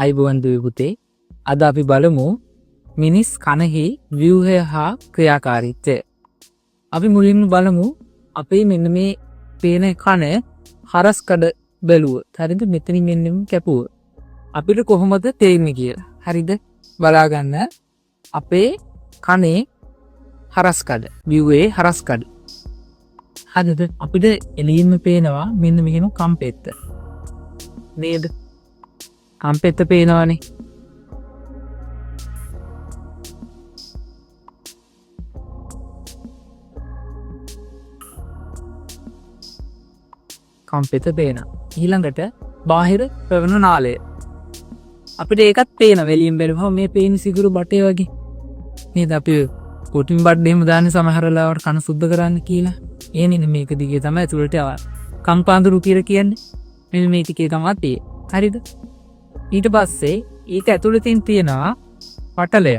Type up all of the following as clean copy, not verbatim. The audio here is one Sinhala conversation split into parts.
අයිබෝවන් දුවේ පුතේ. අද අපි බලමු මිනිස් කනෙහි ව්‍යුහය හා ක්‍රියාකාරීත්වය. අපි මුලින්ම බලමු අපේ මෙන්න මේ පේන කන හරස් කඩ බැලුවොත්. හරිද? මෙතනින් මෙන්නෙම කැපුවොත් අපිට කොහොමද තේරෙන්නේ කියලා. හරිද? බලා ගන්න. අපේ කනේ හරස් කඩ, ව්‍යුහයේ හරස් කඩ. හරිද? අපිට එළියෙම පේනවා මෙන්න මෙහෙම කම්පෙත්ත. නේද? කම්පෙත්ත පේනවනේ. කම්පෙත පේන. ඊළඟට බාහිර ප්‍රවණ නාලය. අපිට ඒකත් පේන වෙලියෙන් බැලුවම මේ පේන සිගුරු බටේ වගේ. නේද? අපි කොටින් බඩ එහෙම දාන්නේ සමහර ලාවට කන සුද්ධ කරන්න කියලා. ඒ නේ මේක දිගේ තමයි ඇතුළට ආව. කම්පාඳුරු කියලා කියන්නේ. මෙන්න මේ ටිකේ තමයි තියෙන්නේ. හරිද? ඊට පස්සේ ඒක ඇතුළතින් තියෙනවා පටලය.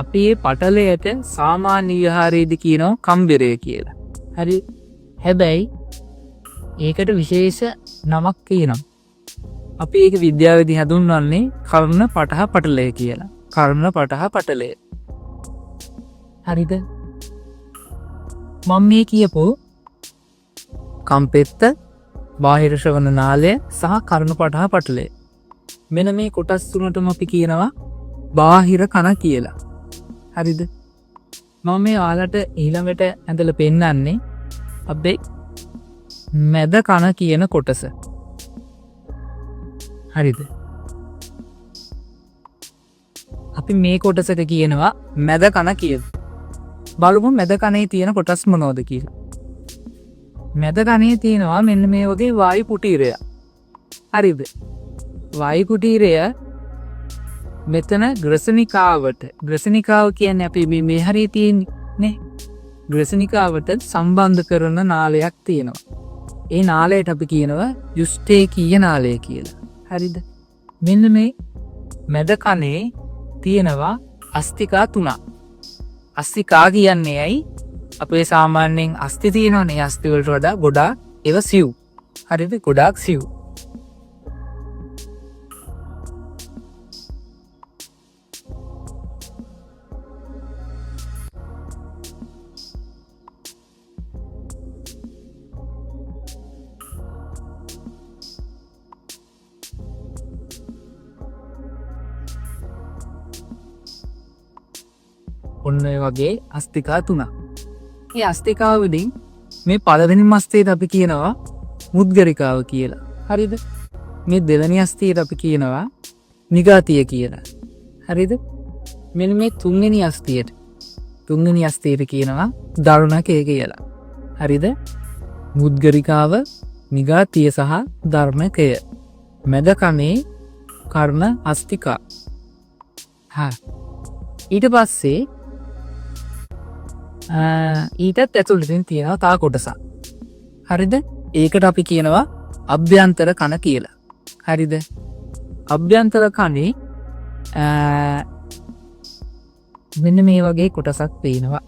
අපි මේ පටලයට සාමාන්‍ය විහාරයේදී කියනවා කම්බරය කියලා. හරි? හැබැයි ඒකට විශේෂ නමක් කියනවා. අපි ඒක විද්‍යාවේදී හඳුන්වන්නේ කර්ණ පටහ පටලය කියලා. කර්ණ පටහ පටලය. හරිද? මම මේ කියපු කම්පෙත්ත, බාහිර ශ්‍රවණ නාලය සහ කර්ණ පටහ පටලය. මෙන්න මේ කොටස් තුනටම අපි කියනවා බාහිර කන කියලා. හරිද? මම මේ ඔයාලට ඊළඟට ඇඳලා පෙන්නන්නේ අපේ මැද කන කියන කොටස. හරිද? අපි මේ කොටසට කියනවා මැද කන කියලා. බලමු මැද කනේ තියෙන කොටස් මොනවද කියලා. මැද කනේ තියෙනවා මෙන්න මේ වගේ වායු කුටීරය. හරිද? වායු කුටීරය මෙතන ග්‍රසනිකාවට, ග්‍රසනිකාව කියන්නේ අපි මේ හරිය තියෙන්නේ ග්‍රසනිකාවට සම්බන්ධ කරන නාලයක් තියෙනවා. ඒ නාලයට අපි කියනවා යුස්ටේකීය නාලය කියලා. හරිද? මෙන්න මේ මැද කනේ තියෙනවා අස්තිකා 3ක්. අස්තිකා කියන්නේ ඇයි? අපේ සාමාන්‍යයෙන් අස්ති තියෙනවනේ. අස්ති වලට වඩා ගොඩාක් ඒවා සිව්. හරිද? ගොඩාක් සිව්. ඔන්න වගේ අස්තිකා 3ක්. මේ අස්තිකාවලින් මේ පළවෙනි අස්තියට අපි කියනවා මුද්ගරිකාව කියලා. හරිද? මේ දෙවෙනි අස්තියට අපි කියනවා නිගාතිය කියලා. හරිද? මෙන්න මේ තුන්වෙනි අස්තියට කියනවා දරුණකය කියලා. හරිද? මුද්ගරිකාව, නිගාතිය සහ ධර්මකය. මැද කනේ කර්ණ අස්තිකා. ඊට පස්සේ ඊටත් ඇතුළතින් තියෙනවා තා කොටසක්. හරිද? ඒකට අපි කියනවා අභ්‍යන්තර කන කියලා. හරිද? අභ්‍යන්තර කනේ මෙන්න මේ වගේ කොටසක් තියෙනවා.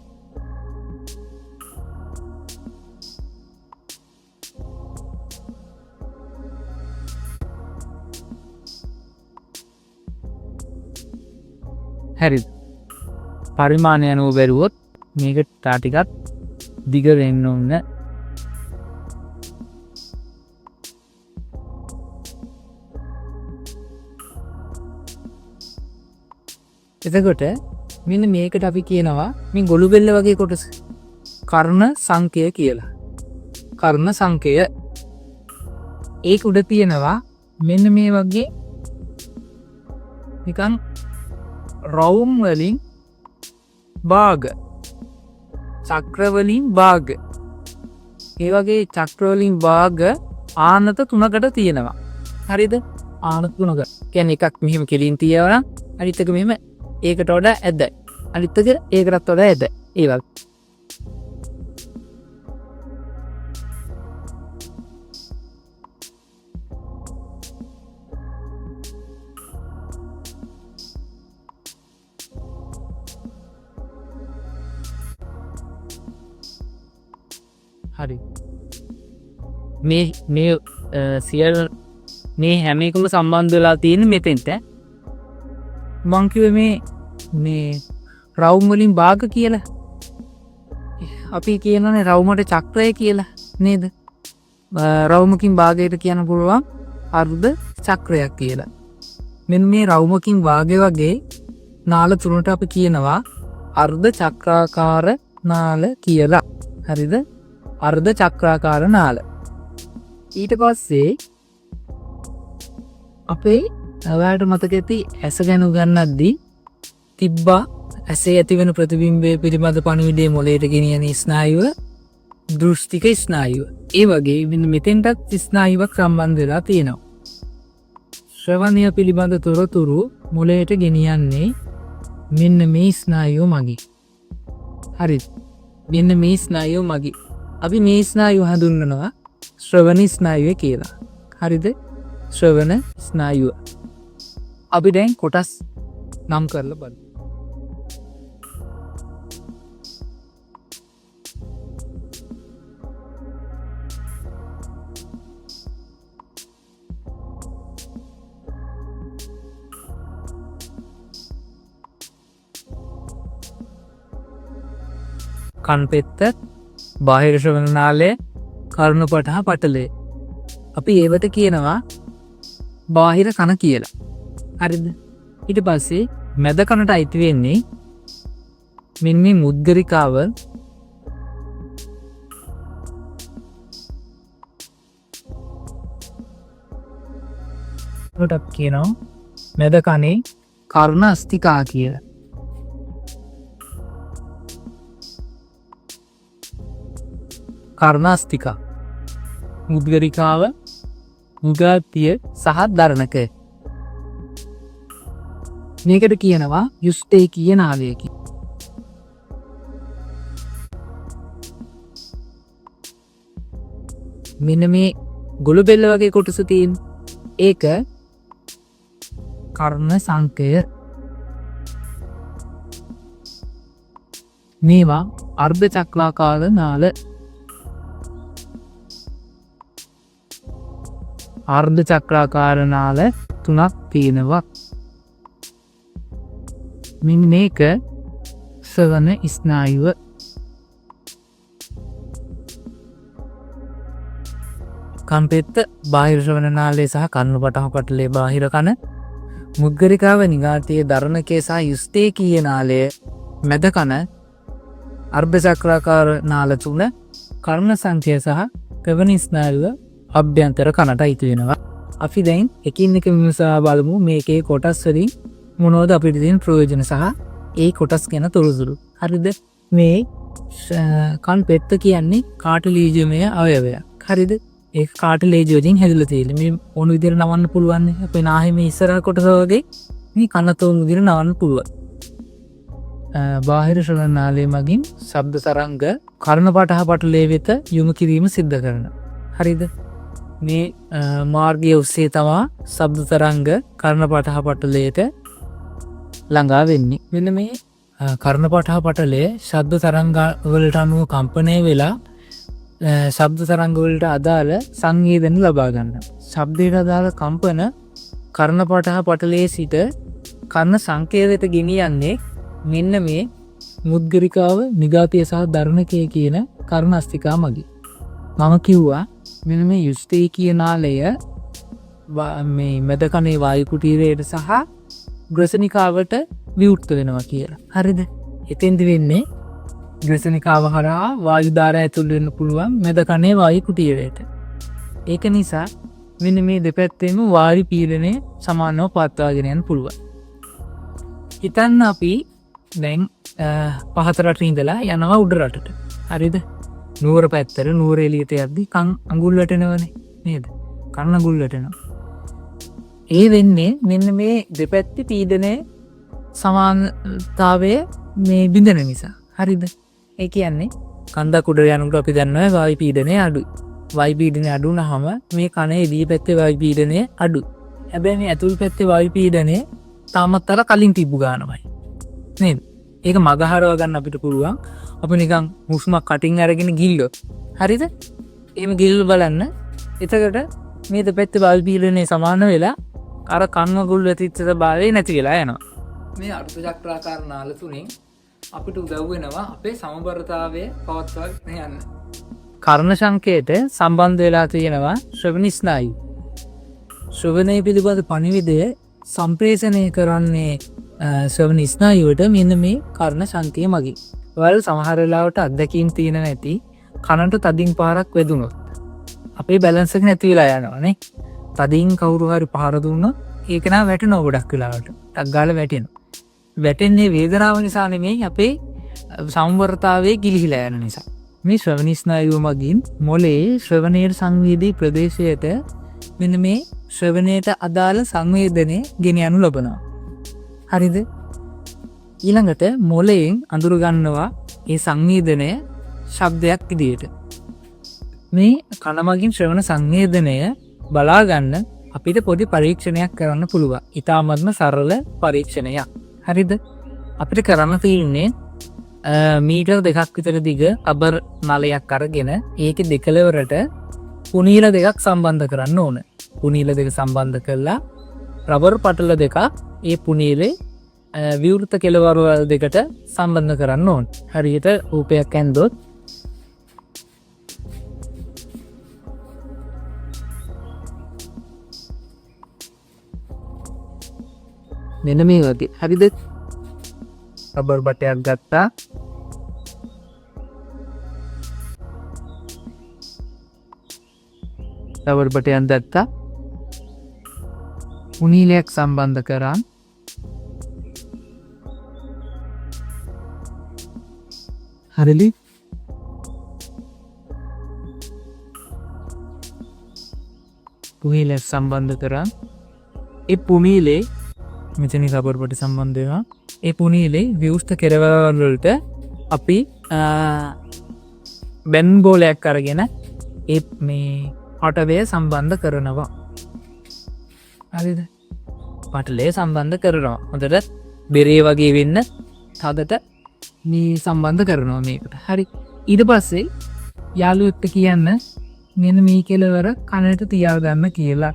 හරිද? පරිමාණය අනුව බැලුවොත් මේක තා ටිකක් දිග වෙන්න ඕන. එතකොට මෙන්න මේකට අපි කියනවා මේ ගොළු බෙල්ල වගේ කොටස කර්ණ සංකය කියලා. කර්ණ සංකය. ඒක උඩ තියෙනවා මෙන්න මේ වගේ නිකන් රවුම් වලින් භාග, චක්‍ර වලින් භාග. ඒ වගේ චක්‍ර වලින් භාග ආනත 3කට තියෙනවා. හරිද? ආනත 3ක. කියන්නේ එකක් මෙහෙම කෙලින් තියවනම් අනිත් එක මෙහෙම ඒකට වඩා ඇදයි. අනිත් එක ඒකටත් වඩා ඇදයි. ඒ වගේ. හරි. මේ සියල් මේ හැම එකම සම්බන්ධ වෙලා තියෙන මෙතෙන්ට. මං කිව්වේ මේ රවුම් වලින් භාග කියලා. අපි කියනනේ රවුමට චක්‍රය කියලා නේද? රවුමකින් භාගයට කියන්න පුළුවන් අර්ධ චක්‍රයක් කියලා. මෙන්න මේ රවුමකින් භාගය වගේ නාල තුනට අපි කියනවා අර්ධ චක්‍රාකාර නාල කියලා. හරිද? අර්ධ චක්‍රාකාර නාල. ඊට පස්සේ අපේ ඔයාලට මතක ඇති ඇස ගැන උගන්වද්දී තිබ්බා ඇසේ ඇතිවන ප්‍රතිබිම්බය පිළිබඳ පණිවිඩය මොළයට ගෙනියන ස්නායුව දෘෂ්ටික ස්නායුව. ඒ වගේ මෙන්න මෙතෙන්ටත් ස්නායුවක් සම්බන්ධ වෙලා තියෙනවා. ශ්‍රවණය පිළිබඳ තොරතුරු මොළයට ගෙනියන්නේ මෙන්න මේ ස්නායුව මගින්. හරිද? මෙන්න මේ ස්නායුව මගින්. අපි මේ ස්නායුව හඳුන්වනවා ශ්‍රවණ ස්නායුව කියලා. හරිද? ශ්‍රවණ ස්නායුව. අපි දැන් කොටස් නම් කරලා බලමු. කන් පෙත්ත, බාහිර ශ්‍රවණ නාලය, කර්ණපටහ පටලය. අපි ඒවට කියනවා බාහිර කන කියලා. හරිද? ඊට පස්සේ මැද කනට අයිති වෙන්නේ මෙන්න මේ මුද්ගරිකාව. ඒකට කියනවා මැද කනේ කර්ණ අස්තිකා කියලා. කර්ණාස්තිකා, මුද්ගරිකාව, මුගාතිය සහ දරණකය. මේකට කියනවා යුස්ටේකීය නාලය කියලා. මෙන්න මේ ගොළු බෙල්ල වගේ කොටස තියෙන ඒක කර්ණ සංකය. මේවා අර්ධ චක්‍රාකාර නාල. අර්ධ චක්‍රාකාර නාල 3ක් තියෙනවා. මෙන්න මේක ශ්‍රවණ ස්නායුව. කන් පෙත්ත, බාහිර ශ්‍රවණ නාලය සහ කර්ණපටහ පටලයේ බාහිර කන, මුද්ගරිකාව, නිගාතිය, දරණකය සහ යුස්ටේකීය නාලය මැද කන, අර්ධ චක්‍රාකාර නාල 3, කර්ණ සංඛ්‍ය සහ ප්‍රවණ ස්නායුව අභ්‍යන්තර කනට අයිති වෙනවා. අපි දැන් එකින් එක විමසා බලමු මේකේ කොටස් වලින් මොනවද අපිට තියෙන ප්‍රයෝජන සහ ඒ කොටස් ගැන තොරතුරු. හරිද? මේ කන් පෙත්ත කියන්නේ කාටිලේජමය අවයවයක්. හරිද? ඒක කාටිලේජ් වලින් හැදිලා තියෙන්නේ. මේ ඕන විදිහට නවන්න පුළුවන් නේ. අපේ නාහේ මේ ඉස්සරහ කොටස වගේ මේ කන තෝන් විදිහට නවන්න පුළුවන්. බාහිර ශ්‍රවණ නාලය මගින් ශබ්ද තරංග කර්ණපටහ පටලයේ වෙත යොමු කිරීම සිද්ධ කරනවා. හරිද? මේ මාර්ගය ඔස්සේ තමා ශබ්ද තරංග කර්ණපටහ පටලයට ළඟා වෙන්නේ. මෙන්න මේ කර්ණපටහ පටලය ශබ්ද තරංග වලට අනුව කම්පණය වෙලා ශබ්ද තරංග වලට අදාළ සංවේදන ලබා ගන්නවා. ශබ්දයට අදාළ කම්පන කර්ණපටහ පටලයේ සිට කර්ණ සංකේත වෙත ගෙනියන්නේ මෙන්න මේ මුද්ගරිකාව, නිගාතිය සහ දරණකය කියන කර්ණ අස්තිකා මගින්. මම කිව්වා මෙන්න මේ යුස්ටේකීය නාලය මේ මැද කනේ වායු කුටීරයට සහ ග්‍රසනිකාවට විවෘත වෙනවා කියලා. හරිද? එතෙන්දි වෙන්නේ ග්‍රසනිකාව හරහා වායු ධාරා ඇතුල් වෙන්න පුළුවන් මැද කනේ වායු කුටීරයට. ඒක නිසා මෙන්න මේ දෙපැත්තෙම වායු පීඩනය සමානව පවත්වාගෙන යන්න පුළුවන්. හිතන්න අපි දැන් පහත රට ඉඳලා යනවා උඩ රටට. හරිද? නුවර පැත්තට නුවර එළියට යද්දී කන් අඟුල් වැටෙනවනේ නේද? කන් අඟුල් වැටෙනවා. ඒ වෙන්නේ මෙන්න මේ දෙපැත්තේ පීඩනයේ සමානතාවය මේ බිඳෙන නිසා. හරිද? ඒ කියන්නේ කන්දක් උඩ යනකොට අපි දන්නවා වායු පීඩනය අඩුයි. වායු පීඩනය අඩු වුනහම මේ කනේ එළිය පැත්තේ වායු පීඩනය අඩුයි. හැබැයි මේ ඇතුල් පැත්තේ වායු පීඩනය තාමත් අර කලින් තිබු ගානමයි. නේද? ඒක මගහරව ගන්න අපිට පුළුවන්. අපි නිකන් හුස්මක් කටින් අරගෙන ගිල්ලොත්. හරිද? එහෙම ගිල්ල බලන්න. එතකොට මේ දෙපැත්තේ බල් පීඩනය සමාන වෙලා අර කන්න ගුල් වෙතිච්ච භාවය නැති වෙලා යනවා. මේ අර්ථ චක්‍රාකාර නාල තුنين අපිට උදව් වෙනවා අපේ සමබරතාවය පවත්වාගෙන යන්න. කර්ණ සංකේත සම්බන්ධ වෙලා තියෙනවා ශ්‍රවණ ස්නායු. ශ්‍රවණය පිළිබඳ පණිවිඩය සම්ප්‍රේෂණය කරන්නේ ශ්‍රවණ ස්නායුවට මෙන්න මේ කර්ණ සංකේය මගින්. වල සමහර වෙලාවට අත්දැකීම් තියෙන නැති කනට තදින් පාරක් වැදුනොත් අපේ බැලන්ස් එක නැති වෙලා යනවා නේ. තදින් කවුරු හරි පහර දුන්නොත් ඒක නා වැටෙනවා ගොඩක් වෙලාවට. ටක් ගාලා වැටෙනවා. වැටෙන්නේ වේදනාව නිසා නෙමෙයි අපේ සම්වර්තාවයේ ගිලිහිලා යන නිසා. මේ ශ්‍රවණ ස්නායුව මගින් මොලේ ශ්‍රවණයේ සංවේදී ප්‍රදේශයට මෙන්න මේ ශ්‍රවණයට අදාළ සංවේදනය ගෙන යනු ලබනවා. හරිද? ඊළඟට මොලයෙන් අඳුර ගන්නවා ඒ සංවේදනය ශබ්දයක් විදියට. මේ කන මගින් ශ්‍රවණ සංවේදනය බලා ගන්න අපිට පොඩි පරීක්ෂණයක් කරන්න පුළුවන්. ඊටාත්ම සරල පරීක්ෂණයක්. හරිද? අපිට කරන්න තියෙන්නේ මීටර් 2ක් විතර දිග රබර් නලයක් අරගෙන ඒකේ දෙකලවරට පුනීල දෙකක් සම්බන්ධ කරන්න ඕන. පුනීල දෙක සම්බන්ධ කළා රබර් පටල දෙකක් ඒ පුනීලේ විවෘත කෙළවරවල් දෙකට සම්බන්ධ කරන්න ඕන. හරියට රූපයක් ඇන්දොත් මෙන්න මේ වගේ. හරිද? රබර් බටයක් ගත්තා. රබර් බටයක් දැත්තා. පුනීලයක් සම්බන්ධ කරන් හරිද? පුනීලයක් සම්බන්ධ කරන් ඒ පුනීලේ මෙතන රබර් බට සම්බන්ධ වෙනවා. ඒ පුනීලේ විවෘත කෙළවර වලට අපි බෙන් බෝලයක් අරගෙන ඒ මේ පටලය සම්බන්ධ කරනවා. හරිද? පටලය සම්බන්ධ කරනවා. හොඳට බෙරේ වගේ වෙන්න තදට මේ සම්බන්ධ කරනවා මේකට. හරි. ඊට පස්සේ යාළුවෙක්ට කියන්න මෙන්න මේ කෙළවර කනට තියාගන්න කියලා.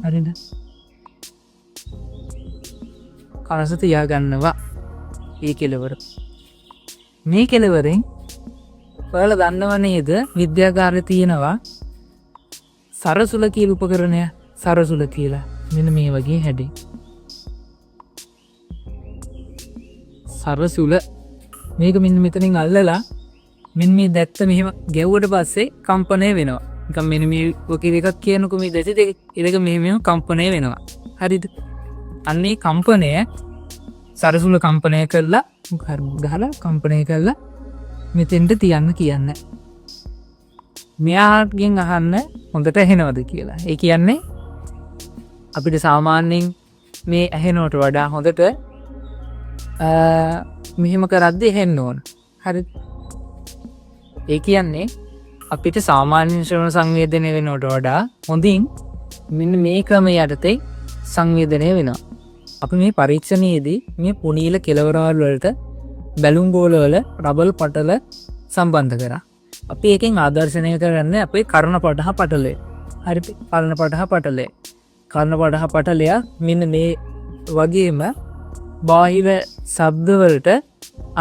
හරිද? කනස තියාගන්නවා ඒ කෙළවර. මේ කෙළවරෙන් ඔයාලා දන්නව නේද විද්‍යාගාරේ තියෙනවා සරසුල කියලා උපකරණය. සරසුල කියලා මෙන්න මේ වගේ හැඩේ. සරසුල මේක මෙන්න මෙතනින් අල්ලලා මෙන්න මේ දැත්ත මෙහෙම ගැව්වට පස්සේ කම්පණය වෙනවා. නිකන් මෙන්න මේ ඔකේ එකක් කියනකො මේ දැසි දෙක ඉරක මෙහෙම කම්පණය වෙනවා. හරිද? අන්නේ කම්පනය සරසුල කම්පනය කරලා ගහලා කම්පනය කරලා මෙතෙන්ට තියන්න කියන්න. මෙයාගෙන් අහන්න හොඳට ඇහෙනවද කියලා. ඒ කියන්නේ අපිට සාමාන්‍යයෙන් මේ ඇහෙනවට වඩා හොඳට මෙහෙම කරද්දී ඇහෙන්න ඕන. හරිද? ඒ කියන්නේ අපිට සාමාන්‍ය ශ්‍රවණ සංවේදනය වෙනවට වඩා හොඳින් මෙන්න මේ ක්‍රමය යටතේ සංවේදනය වෙනවා. අපි මේ පරීක්ෂණයේදී මේ පුනීල කෙළවරවල් වලට බැලුම් බෝලවල රබර් පටල සම්බන්ධ කරා. අපි එකෙන් ආදර්ශනය කරන්නේ අපේ කර්ණ පටහ පටලය. හරිද? කර්ණ පටහ පටලය. කර්ණ පටහ පටලය මෙන්න මේ වගේම බාහිර ශබ්ද වලට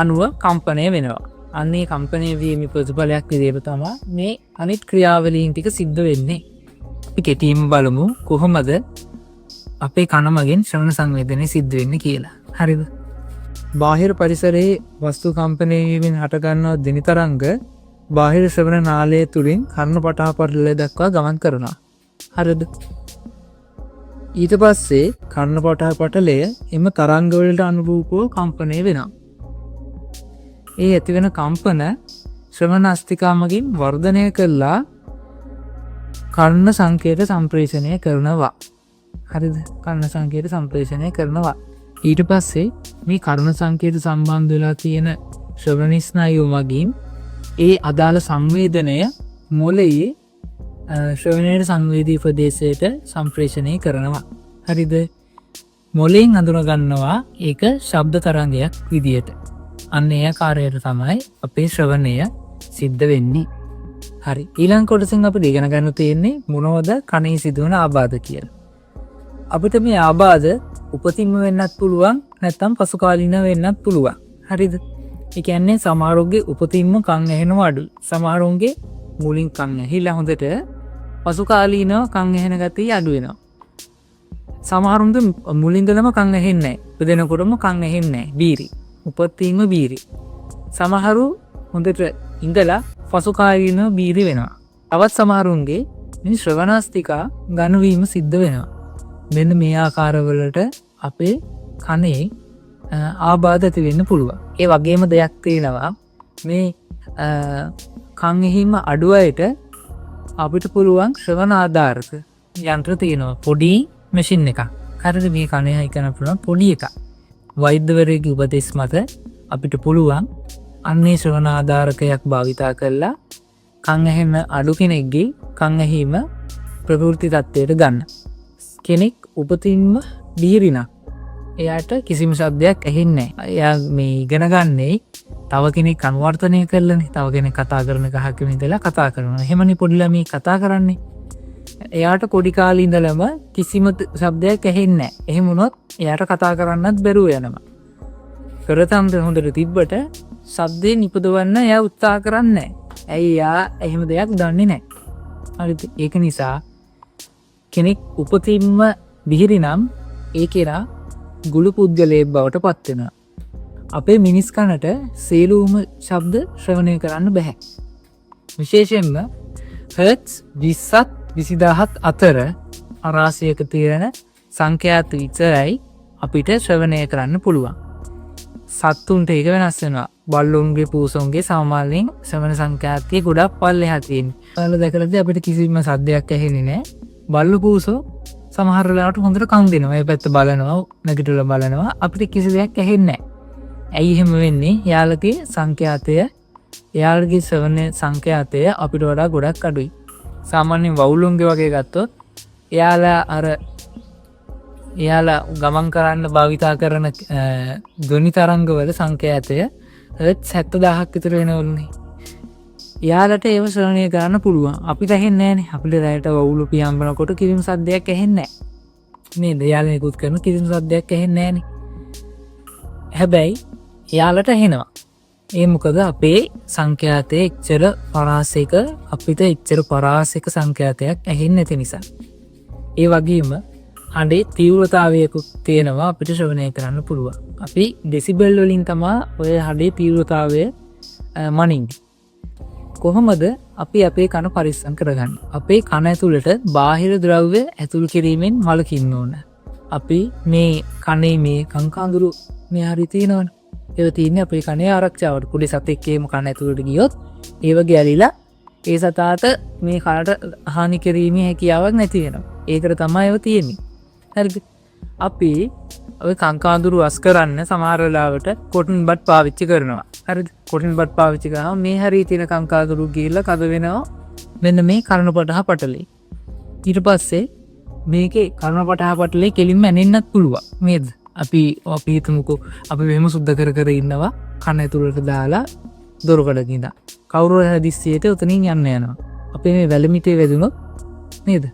අනුව කම්පණය වෙනවා. අන්නේ කම්පණය වීමේ ප්‍රතිඵලයක් විදිහට තමයි මේ අනිත් ක්‍රියාවලීන් ටික සිද්ධ වෙන්නේ. අපි කෙටියෙන් බලමු කොහොමද අපේ කන මගින් ශ්‍රවණ සංවේදනය සිද්ධ වෙන්නේ කියලා. හරිද? බාහිර පරිසරයේ වස්තු කම්පණය වීමෙන් හටගන්නා ධ්වනි තරංග බාහිර ශ්‍රවණ නාලය තුලින් කර්ණ පටහ පටලය දක්වා ගමන් කරනවා. හරිද? ඊට පස්සේ කර්ණ පටහ පටලය එම තරංග වලට අනුරූපව කම්පණය වෙනවා. ඒ ඇතිවෙන කම්පන ශ්‍රවණ අස්තිකා මගින් වර්ධනය කළා කර්ණ සංකේත සම්ප්‍රේෂණය කරනවා. හරිද? කර්ණ සංකේත සම්ප්‍රේෂණය කරනවා. ඊට පස්සේ මේ කර්ණ සංකේත සම්බන්ධ වෙලා තියෙන ශ්‍රවණ ස්නායුව මගින් ඒ අදාළ සංවේදනය මොළයේ ශ්‍රවණයේ සංවේදී ප්‍රදේශයට සම්ප්‍රේෂණය කරනවා. හරිද? මොළයෙන් අඳුන ගන්නවා ඒක ශබ්ද තරංගයක් විදියට. අන්න ඒ ආකාරයට තමයි අපේ ශ්‍රවණය සිද්ධ වෙන්නේ. හරි. ඊළඟ කොටසෙන් අපිට ඉගෙන ගන්න තියෙන්නේ මොනවද කනේ සිදුවන ආබාධ කියලා. අපිට මේ ආබාධ උපතින්ම වෙන්නත් පුළුවන් නැත්නම් පසු කාලීනව වෙන්නත් පුළුවන්. හරිද? ඒ කියන්නේ සමහරුන්ගේ උපතින්ම කන් ඇහෙනවා අඩුයි. සමහරුන්ගේ මුලින් කන් ඇහිලා හොඳට පසු කාලීනව කන් ඇහෙන ගතිය අඩු වෙනවා. සමහරුන්ගේ මුලින්දලම කන් ඇහෙන්නේ නැහැ. උපදිනකොටම කන් ඇහෙන්නේ නැහැ. බීරි. උපතින්ම බීරි. සමහරු හොඳට ඉඳලා පසු කාලීනව බීරි වෙනවා. තවත් සමහරුන්ගේ මේ ශ්‍රවණාස්තිකා ගණවීම සිද්ධ වෙනවා. මෙන්න මේ ආකාරවලට අපේ කනේ ආබාධ ඇති වෙන්න පුළුවන්. ඒ වගේම දෙයක් තියෙනවා මේ කන් ඇහිම අඩු අයට අපිට පුළුවන් ශ්‍රවණ ආධාරක යන්ත්‍ර තියෙනවා. පොඩි මැෂින් එකක්. හරියට මේ කනේ හයි කරන්න පුළුවන් පොඩි එකක්. වෛද්‍යවරයෙකුගේ උපදෙස් මත අපිට පුළුවන් අන්නේ ශ්‍රවණ ආධාරකයක් භාවිතා කරලා කන් ඇහෙන අඩු කෙනෙක්ගේ කන් ඇහිම ප්‍රකෘති තත්ත්වයට ගන්න. කෙනෙක් උපතින්ම බීරිනක්. එයාට කිසිම ශබ්දයක් ඇහෙන්නේ නැහැ. එයා මේ ඉගෙන ගන්නේ තව කෙනෙක් අනුවර්තනය කරලානේ. තව කෙනෙක් කතා කරන ගහක ඉඳලා කතා කරනවා. එහෙමනේ පොඩි ළමයි කතා කරන්නේ. එයාට පොඩි කාලේ ඉඳලම කිසිම ශබ්දයක් ඇහෙන්නේ නැහැ. එහෙම වුණොත් එයාට කතා කරන්නත් බැරුව යනවා. කරතන්ද හොඳට තිබ්බට ශබ්දේ නිපදවන්න එයා උත්සාහ කරන්නේ නැහැ. ඇයි එයා එහෙම දෙයක් දන්නේ නැහැ. හරිද? ඒක නිසා කෙනෙක් උපතින්ම බිහිරි නම් ඒ කෙනා ගුළු පුද්ගලයෙක් බවට පත් වෙනවා. අපේ මිනිස් කනට සියලුම ශබ්ද ශ්‍රවණය කරන්න බෑ. විශේෂයෙන්ම හර්ට්ස් 20ත් 20000ත් අතර අරාසියක තියෙන සංඛ්‍යාත විතරයි අපිට ශ්‍රවණය කරන්න පුළුවන්. සත්තුන්ට ඒක වෙනස් වෙනවා. බල්ලුන්ගේ පූසොන්ගේ සාමාන්‍යයෙන් ශ්‍රවණ සංඛ්‍යාතය ගොඩක් පල්ලෙහා තියෙනවා. ඔයාලා දැකලාද අපිට කිසිම සද්දයක් ඇහෙන්නේ නැහැ. බල්ලු පූසෝ සමහර වෙලාවට හොඳට කන් දෙනවා. ඒ පැත්ත බලනවා, නැගිටලා බලනවා. අපිට කිසි දෙයක් ඇහෙන්නේ නැහැ. ඇයි එහෙම වෙන්නේ? යාළුගේ සංඛ්‍යාතය, යාළුගේ ශ්‍රවණ සංඛ්‍යාතය අපිට වඩා ගොඩක් අඩුයි. සාමාන්‍යයෙන් වවුලුන්ගේ වගේ ගත්තොත් එයාලා ගමන් කරන්න භාවිතා කරන ධ්වනි තරංගවල සංඛ්‍යාතය හර්ට්ස් 70000ක් විතර වෙනවලුනේ. යාලට ඒව ශ්‍රවණය කරන්න පුළුවන්. අපිට ඇහෙන්නේ නැහනේ. අපිට රැයට වවුලු පියාඹනකොට කිසිම සද්දයක් ඇහෙන්නේ නැහැ. නේද? යාළුවා නිකුත් කරන කිසිම සද්දයක් ඇහෙන්නේ නැහනේ. හැබැයි යාලට ඇහෙනවා. ඒ මොකද අපේ සංඛ්‍යාතයේ එච්චර පරාසයක අපිට එච්චර පරාසයක සංඛ්‍යාතයක් ඇහෙන්නේ නැති නිසා. ඒ වගේම හඬේ තීව්‍රතාවයකුත් තියෙනවා අපිට ශ්‍රවණය කරන්න පුළුවන්. අපි ඩෙසිබල් වලින් තමයි ඔය හඬේ තීව්‍රතාවය මනින්නේ. කොහොමද අපි අපේ කන පරිස්සම් කරගන්නේ? අපේ කන ඇතුළට බාහිර ද්‍රව්‍ය ඇතුල් කිරීමෙන් වළකින්න ඕන. අපි මේ කනේ මේ කංකාඳුරු මේ හරි තියෙනවනේ. ඒව තියෙන්නේ අපේ කනේ ආරක්ෂාවට. පොඩි සතෙක් එහෙම කන ඇතුළට ගියොත් ඒව ගැලිලා ඒ සතාට මේ කනට හානි කිරීමේ හැකියාවක් නැති වෙනවා. ඒකට තමයි ඒව තියෙන්නේ. හරිද? අපි ඔය කංකාඳුරු වස් කරන්න සමහර වෙලාවට කොටන් බට් පාවිච්චි කරනවා. හරිද? කොටන් බට් පාවිච්චි කරාම මේ හරිය තියෙන කංකාඳුරු ගිහිල්ලා කද වෙනවා මෙන්න මේ කර්ණපටහ පටලේ. ඊට පස්සේ මේකේ කර්ණපටහ පටලේ කෙලින්ම ඇනෙන්නත් පුළුවන්. නේද? අපි හිතමුකෝ අපි මෙහෙම සුද්ධ කර ඉන්නවා කන ඇතුළට දාලා දොරකඩක ඉඳන්. කවුරු හරි දිස්සියට උතනින් යන්න යනවා. අපේ මේ වැලමිටේ වැදුනොත් නේද?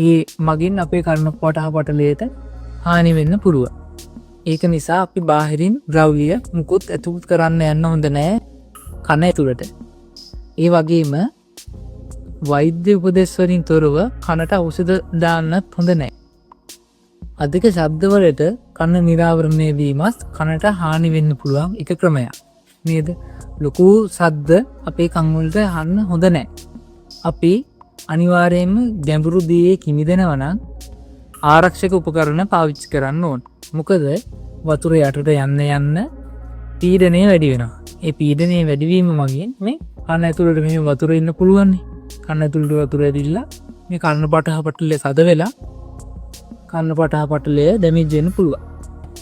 ඒ මගින් අපේ කර්ණපටහ පටලයට හානි වෙන්න පුළුවන්. ඒක නිසා අපි බාහිරින් ද්‍රව්‍ය මුකුත් ඇතුළත් කරන්න යන්න හොඳ නෑ කන ඇතුළට. ඒ වගේම වෛද්‍ය උපදෙස් වලින් තොරව කනට ඖෂධ දාන්නත් හොඳ නෑ. අධික ශබ්දවලට කන නිරාවරණය වීමත් කනට හානි වෙන්න පුළුවන් එක ක්‍රමයක්. නේද? ලොකු ශබ්ද අපේ කන් වලට අහන්න හොඳ නෑ. අපි අනිවාර්යයෙන්ම ගැඹුරු දියේ කිමිදෙනවා නම් ආරක්ෂක උපකරණ පාවිච්චි කරන්න ඕන. මොකද වතුර යටට යන්න පීඩනය වැඩි වෙනවා. ඒ පීඩනය වැඩිවීම මගින් මේ කන ඇතුළට මේ වතුර ඉන්න පුළුවන්. කන ඇතුළට වතුර ඇදිලා මේ කර්ණපටහ පටලේ සද වෙලා කර්ණපටහ පටලය ඩැමේජ් වෙන්න පුළුවන්.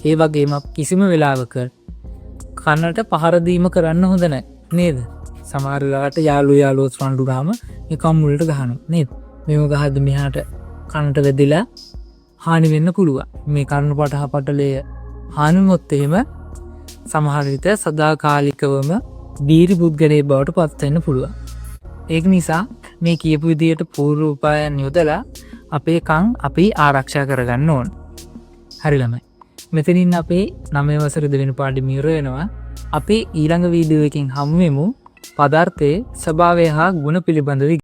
ඒ වගේම කිසිම වෙලාවක කනට පහර දීම කරන්න හොඳ නැහැ. නේද? සමහර වෙලාවට යාළුවෝ සම්ඩුරාම මේ කම්මුලට ගහනවා. නේද? මේව ගහද්දි මෙහාට කනට වැදිලා හානි වෙන්න පුළුවන්. මේ කර්ණපටහ පටලය හානි වුණොත් එහෙම සමහර විට සදාකාලිකවම බීරි පුද්ගලයෙක් බවට පත් වෙන්න පුළුවන්. ඒක නිසා මේ කියපු විදියට පූර්ව උපායන් යොදලා අපේ කන් අපි ආරක්ෂා කරගන්න ඕන. හරි ළමයි. මෙතනින් අපේ 9 වසර දෙවෙනි පාඩම ඉවර වෙනවා. අපි ඊළඟ වීඩියෝ එකකින් හමු වෙමු. පදාර්ථයේ ස්වභාවය හා ගුණ පිළිබඳව